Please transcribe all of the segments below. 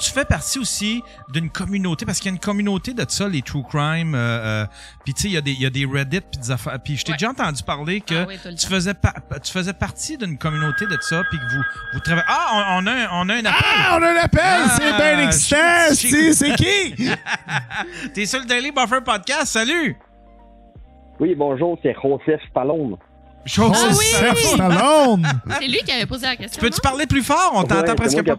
tu fais partie aussi d'une communauté, parce qu'il y a une communauté de ça, les true crime, puis tu sais, il y a des Reddit puis des affaires. Puis je t'ai déjà entendu parler que tu faisais partie d'une communauté de ça, puis que vous travaillez. Ah, on a un appel. Ah, on a un appel, c'est bien excitant. C'est qui? T'es sur le Daily Buffer Podcast, salut! Oui, bonjour, c'est Joseph Stallone. Joseph Stallone! C'est lui qui avait posé la question. Peux-tu parler plus fort? On t'entend presque pas.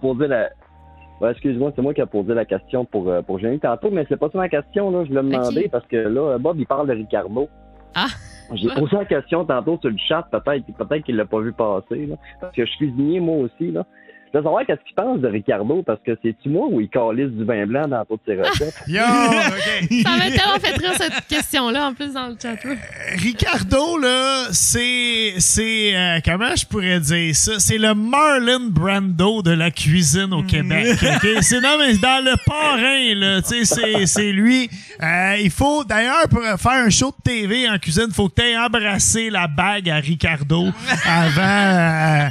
Ouais, excuse-moi, c'est moi qui ai posé la question pour Jenny tantôt, mais c'est pas ça ma question, là. Je voulais demander parce que là, Bob, il parle de Ricardo. Ah! J'ai posé la question tantôt sur le chat, peut-être qu'il l'a pas vu passer, là. Parce que je suis cuisinier, moi aussi, là. Je veux savoir qu'est-ce qu'il pense de Ricardo, parce que c'est-tu moi ou il calisse du vin blanc dans toutes ses recettes? Yo, OK. Ça m'a tellement fait rire cette question-là, en plus, dans le chat. Ricardo, là, c'est comment je pourrais dire ça? C'est le Marlon Brando de la cuisine au Québec. Okay? C'est non, mais dans le parrain, là, tu sais, c'est lui. Il faut, d'ailleurs, pour faire un show de TV en cuisine, il faut que tu aies embrassé la bague à Ricardo avant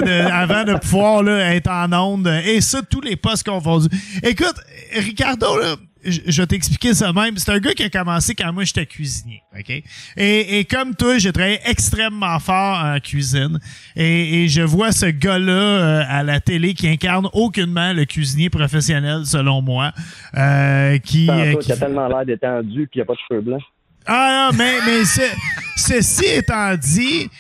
de pouvoir là, être en onde. Et ça, tous les postes confondus. Écoute, Ricardo, là, je vais t'expliquer ça même. C'est un gars qui a commencé quand moi, j'étais cuisinier. OK? Et comme toi, j'ai travaillé extrêmement fort en cuisine. Et je vois ce gars-là à la télé qui incarne aucunement le cuisinier professionnel, selon moi. Qui a tellement l'air détendu puis il n'y a pas de cheveux blancs. Ah non, mais ceci étant dit...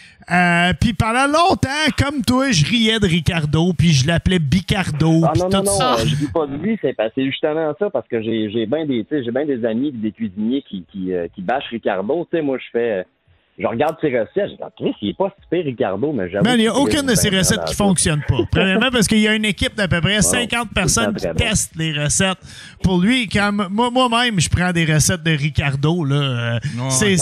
puis pendant longtemps, comme toi, je riais de Ricardo, puis je l'appelais Bicardo. Ah non, je dis pas de lui, c'est justement ça, parce que j'ai bien des amis, des cuisiniers qui bâchent Ricardo. Tu sais, moi, je regarde ses recettes, je dis, Chris, il est pas super Ricardo, mais j'avoue. Man, il n'y a aucune de ses recettes qui fonctionne pas. Premièrement, parce qu'il y a une équipe d'à peu près 50 personnes qui testent les recettes. Pour lui, quand moi-même, je prends des recettes de Ricardo, là. C'est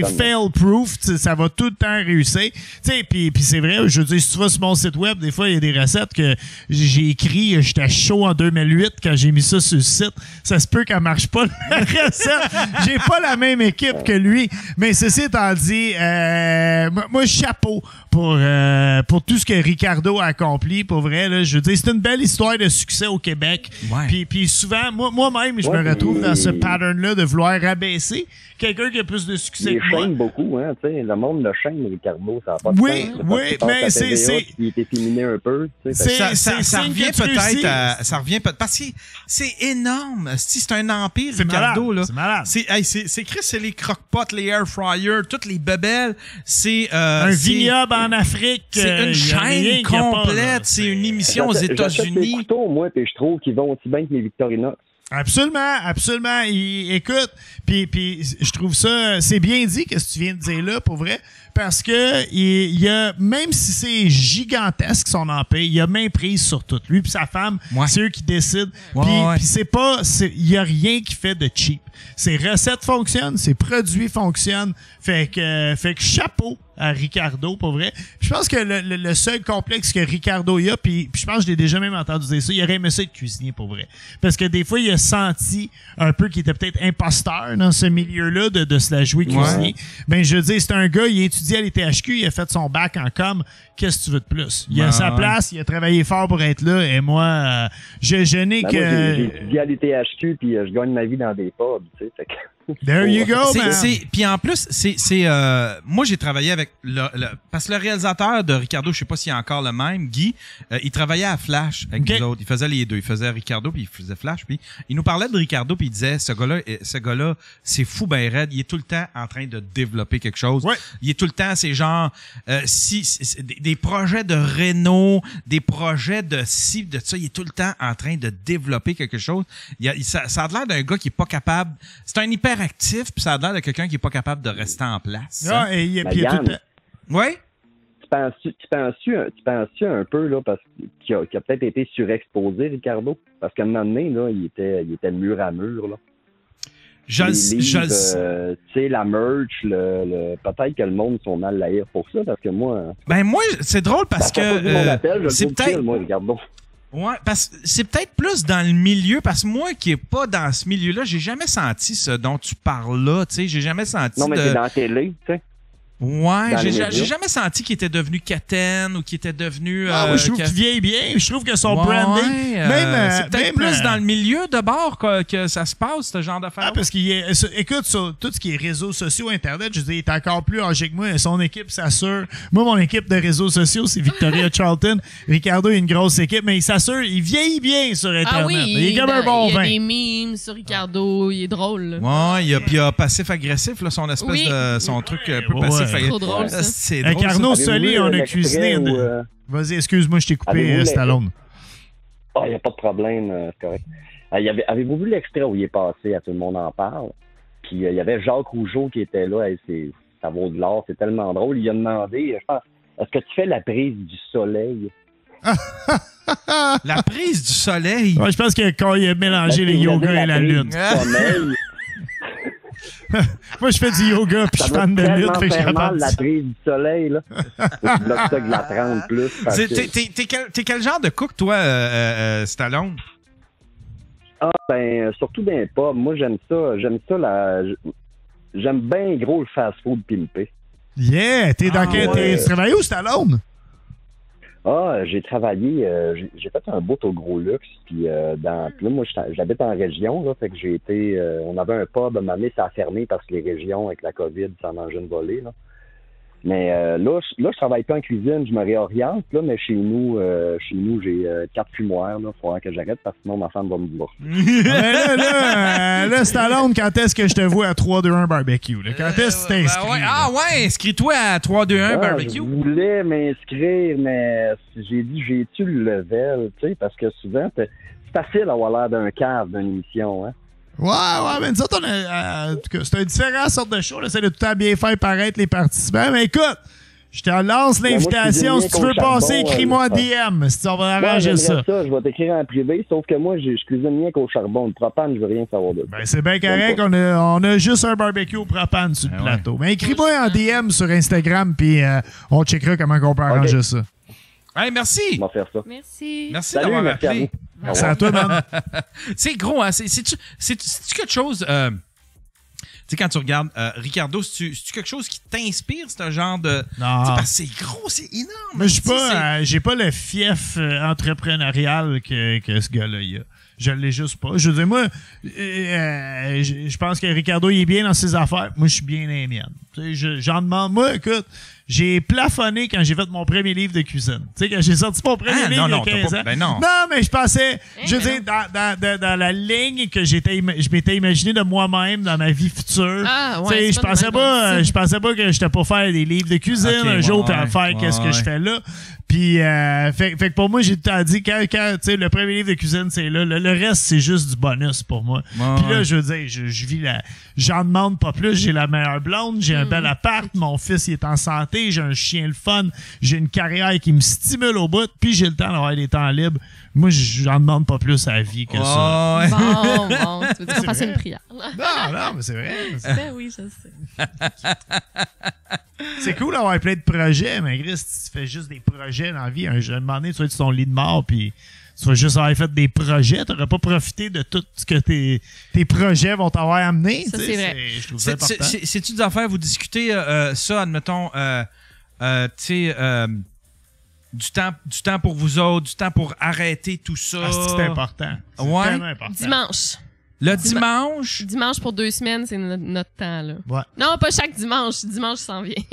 fail-proof, ça va tout le temps réussir. Tu sais, puis c'est vrai, je veux dire, si tu vas sur mon site web, des fois, il y a des recettes que j'ai écrit, j'étais chaud en 2008 quand j'ai mis ça sur le site. Ça se peut qu'elle marche pas, la recette. J'ai pas la même équipe que lui. Mais ceci étant dit, moi, chapeau pour tout ce que Ricardo a accompli, pour vrai. Là, je veux dire, c'est une belle histoire de succès au Québec. Ouais. Puis souvent, moi-même, je me retrouve dans ce pattern-là de vouloir rabaisser quelqu'un qui a plus de succès que moi. Il chaîne beaucoup, hein, tu sais, le monde le chaîne, Ricardo, ça n'a pas de sens. Oui, mais c'est... Il est efféminé un peu. Ça revient peut-être, parce que c'est énorme. C'est un empire, Ricardo. C'est malade. C'est les croque-potes, les air fryers, toutes les bebelles. C'est un vignoble en Afrique. C'est une chaîne complète. C'est une émission aux États-Unis. J'achète des moi, puis je trouve qu'ils vont aussi bien que les Victorinox. Absolument. Écoute, puis je trouve ça, c'est bien dit ce que tu viens de dire là, pour vrai, parce que il y a, même si c'est gigantesque son empire, il y a main prise sur tout. Lui puis sa femme, c'est eux qui décident. Puis il y a rien qui fait de cheap. Ses recettes fonctionnent, ses produits fonctionnent. Fait que chapeau à Ricardo, pour vrai. Puis je pense que le seul complexe que Ricardo y a, puis je pense que je l'ai déjà même entendu dire ça, il aurait aimé ça être cuisinier, pour vrai. Parce que des fois, il a senti un peu qu'il était peut-être imposteur dans ce milieu-là de se la jouer cuisinier. Ben, je veux dire, c'est un gars, il a étudié à l'ETHQ, il a fait son bac en com. Qu'est-ce que tu veux de plus? Il a sa place, il a travaillé fort pour être là, et moi, je n'ai que... Moi, j'ai étudié à l'ETHQ, puis je gagne ma vie dans des pubs, tu sais, fait que... There you go, man. Puis en plus, moi, j'ai travaillé avec parce que le réalisateur de Ricardo, je sais pas s'il est encore le même, Guy, il travaillait à Flash avec nous autres. Il faisait les deux. Il faisait Ricardo, puis il faisait Flash. Puis il nous parlait de Ricardo, puis il disait, ce gars-là, c'est fou ben raide. Il est tout le temps en train de développer quelque chose. Ouais. Il est tout le temps, c'est genre, des projets de réno, des projets de ci, de ça. Il est tout le temps en train de développer quelque chose. Ça a l'air d'un gars qui est pas capable. C'est un hyperactif, puis ça a l'air de quelqu'un qui est pas capable de rester en place. Ah, et il y a tout le temps. Oui? Tu penses-tu un peu, là, parce qu'il a peut-être été surexposé, Ricardo? Parce qu'à un moment donné, là, il était mur à mur, là. Tu sais, la merch, peut-être que le monde sont mal laïrs pour ça, parce que moi... Ben moi, c'est drôle parce que... c'est peut-être... moi, Ricardo. Ouais, parce que c'est peut-être plus dans le milieu, parce que moi qui est pas dans ce milieu-là, j'ai jamais senti ce dont tu parles là, tu sais, j'ai jamais senti. Non, mais c'est dans la télé, tu sais. Ouais, les j'ai médias. jamais senti qu'il était devenu quétaine ou qu'il était devenu... moi, je trouve qu'il vieillit bien. Je trouve que son branding... c'est peut-être plus dans le milieu de bord que ça se passe, ce genre d'affaires. Parce qu'il est... Écoute, sur tout ce qui est réseaux sociaux, Internet, je veux dire, il est encore plus âgé que moi. Son équipe s'assure... Moi, mon équipe de réseaux sociaux, c'est Victoria Charlton. Ricardo a une grosse équipe, mais il s'assure... Il vieillit bien sur Internet. Ah oui, il est comme un bon vin. Il y a des memes sur Ricardo, il est drôle. Là. Ouais, il y a passif-agressif, là, son espèce de... Son truc un peu Ouais. passif-agressif. Trop drôle, ça. C'est drôle, Carnot ça. Soli, on a cuisiné... Vas-y, excuse-moi, je t'ai coupé, Stallone. Il n'y a pas de problème, c'est correct. Avez-vous vu l'extrait où il est passé, à Tout le monde en parle? Puis il y avait Jacques Rougeau qui était là, ça vaut de l'or, c'est tellement drôle. Il a demandé, je pense, est-ce que tu fais la prise du soleil? La prise du soleil. Ouais, je pense que quand il a mélangé les yoga et la lutte. Moi, je fais du yoga puis je fan de lutte. Fait que je suis capable la prise du soleil, là. Je bloque ça de la 30 plus. T'es quel genre de cook, toi, Stallone? Surtout d'un pub. Moi, j'aime ça. J'aime bien gros le fast-food pimpé. Yeah! Tu travailles où, Stallone? J'ai travaillé, j'ai fait un bout au Gros Luxe, puis là, moi, j'habite en région, là, fait que j'ai été, on avait un pub, à un moment donné, ça a fermé parce que les régions, avec la COVID, ça en mangeait une volée, là. Mais là, je travaille pas en cuisine, je me réoriente, là, mais chez nous, j'ai 4 fumoirs, là, faut que j'arrête parce que sinon ma femme va me voir. Là, Stallone, quand est-ce que je te vois à 3-2-1 barbecue? Là? Quand est-ce que tu t'inscris? Inscris-toi à 3-2-1 barbecue. Je voulais m'inscrire, mais j'ai dit, j'ai-tu le level, tu sais, parce que souvent, c'est facile d'avoir l'air d'un cave d'une émission, hein. Ouais, mais nous autres, en tout cas, c'est une différente sorte de show. On essaie de tout le temps bien faire paraître les participants. Mais écoute, je te lance l'invitation. Si tu veux passer, écris-moi en DM. Si on va arranger ça. Je vais t'écrire en privé, sauf que moi, je cuisine rien qu'au charbon. Le propane, je veux rien savoir de ça. C'est bien correct. On a juste un barbecue au propane sur le plateau. Mais écris-moi en DM sur Instagram, puis on checkera comment on peut arranger ça. Hey, merci. On va faire ça. Merci. Merci d'avoir appelé. Merci à toi, man. C'est gros, hein? C'est-tu quelque chose... tu sais, quand tu regardes Ricardo, c'est-tu quelque chose qui t'inspire, ce genre de... Non. Parce que c'est gros, c'est énorme. Mais j'ai pas le fief entrepreneurial que ce gars-là il a. Je l'ai juste pas. Je veux dire, moi, je pense que Ricardo, il est bien dans ses affaires. Moi, je suis bien dans les miennes. J'en demande. Moi, écoute, j'ai plafonné quand j'ai fait mon premier livre de cuisine. Tu sais, quand j'ai sorti mon premier livre il y a 15 ans. Non, mais je pensais, je veux dire, dans la ligne que je m'étais imaginé de moi-même dans ma vie future. Je pensais pas que j'étais pas faire des livres de cuisine un jour puis à faire qu'est-ce que je fais là. Puis, fait que pour moi, j'ai tout le temps dit, quand tu sais, le premier livre de cuisine, c'est là. Le reste, c'est juste du bonus pour moi. Puis là, je veux dire, je vis j'en demande pas plus. J'ai la meilleure blonde, j'ai un bel appart, mon fils, il est en santé, j'ai un chien le fun, j'ai une carrière qui me stimule au bout, puis j'ai le temps d'avoir des temps libres. Moi, j'en demande pas plus à la vie que ça. Bon, tu veux dire qu'on fasse une prière. Non, mais c'est vrai. Ben oui, je sais. C'est cool d'avoir plein de projets, mais Chris, tu fais juste des projets dans la vie. Un moment donné, tu vas être sur ton lit de mort, puis tu vas juste avoir fait des projets. Tu n'auras pas profité de tout ce que tes projets vont t'avoir amené. Ça, c'est vrai. Je trouve ça important. C'est-tu des affaires, vous discutez ça, admettons, tu sais... du temps pour vous autres, du temps pour arrêter tout ça. C'est important. C'est tellement important. Dimanche. Le dimanche? Dimanche pour 2 semaines, c'est notre temps, là. Ouais. Non, pas chaque dimanche. Dimanche qui s'en vient.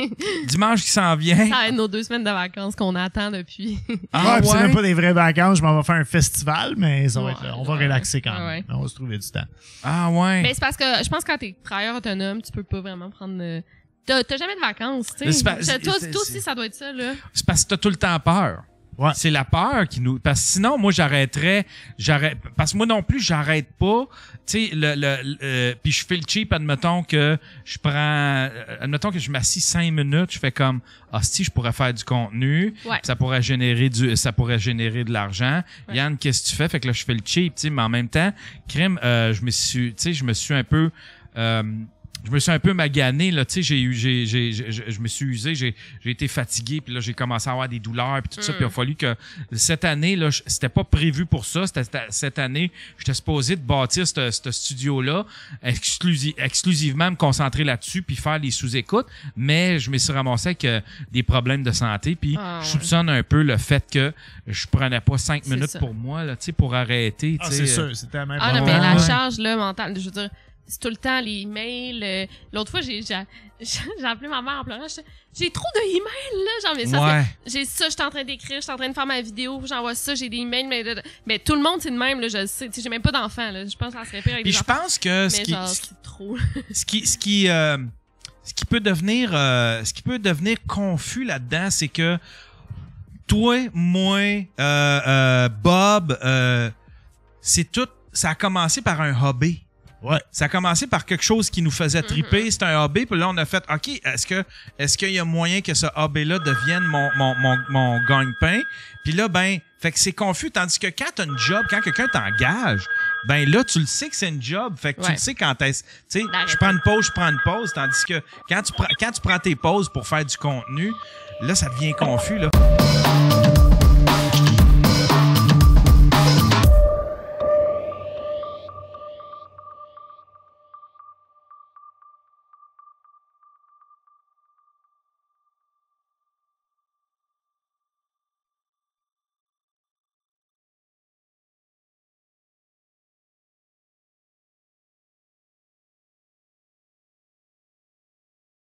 Dimanche qui s'en vient. Ça va être nos 2 semaines de vacances qu'on attend depuis. C'est même pas des vraies vacances. Je m'en vais faire un festival, mais ça va être là. On va relaxer quand même. Ouais. On va se trouver du temps. Ah ouais. Mais c'est parce que je pense que quand t'es travailleur autonome, tu peux pas vraiment prendre... T'as jamais de vacances, tu sais. Toi aussi, ça doit être ça, là. C'est parce que t'as tout le temps peur. Ouais. C'est la peur qui nous... Parce que sinon, moi, j'arrête... Parce que moi non plus, j'arrête pas. Tu sais, puis je fais le cheap, admettons que je prends... Admettons que je m'assis 5 minutes, je fais comme... Ah, si, je pourrais faire du contenu. Ouais. Ça pourrait générer de l'argent. Ouais. Yann, qu'est-ce que tu fais? Fait que là, je fais le cheap, tu sais. Mais en même temps, crime, je me suis un peu... je me suis un peu magané, là, tu sais, je me suis usé, j'ai été fatigué, puis là, j'ai commencé à avoir des douleurs, puis tout ça, puis il a fallu que cette année, là, c'était pas prévu pour ça, cette année, j'étais supposé de bâtir ce studio-là, exclusivement me concentrer là-dessus, puis faire les sous-écoutes, mais je me suis ramassé avec des problèmes de santé, puis je soupçonne un peu le fait que je prenais pas 5 minutes pour moi, là, tu sais, pour arrêter, tu sais. C'est sûr, c'était la même non, mais la charge, là, mentale, je veux dire, c'est tout le temps les emails. L'autre fois, j'ai appelé ma mère en pleurant. J'ai trop de emails, là. Genre, mais ça, j'ai ça, je suis en train d'écrire, je suis en train de faire ma vidéo, j'envoie ça, j'ai des emails, mais tout le monde, c'est de même, là, je le sais. Tu sais, j'ai même pas d'enfants, là. Je pense que ça serait pire avec des enfants. Puis je pense que ce qui peut devenir confus là-dedans, c'est que toi, moi, Bob, c'est tout, ça a commencé par un hobby. Ouais. Ça a commencé par quelque chose qui nous faisait triper. C'était un hobby. Puis là, on a fait, OK, est-ce qu'il y a moyen que ce hobby-là devienne mon gagne-pain? Puis là, fait que c'est confus. Tandis que quand t'as une job, quand quelqu'un t'engage, là, tu le sais que c'est une job. Fait que tu le sais quand est-ce, tu sais, je prends une pause. Tandis que quand tu prends tes pauses pour faire du contenu, là, ça devient confus, là.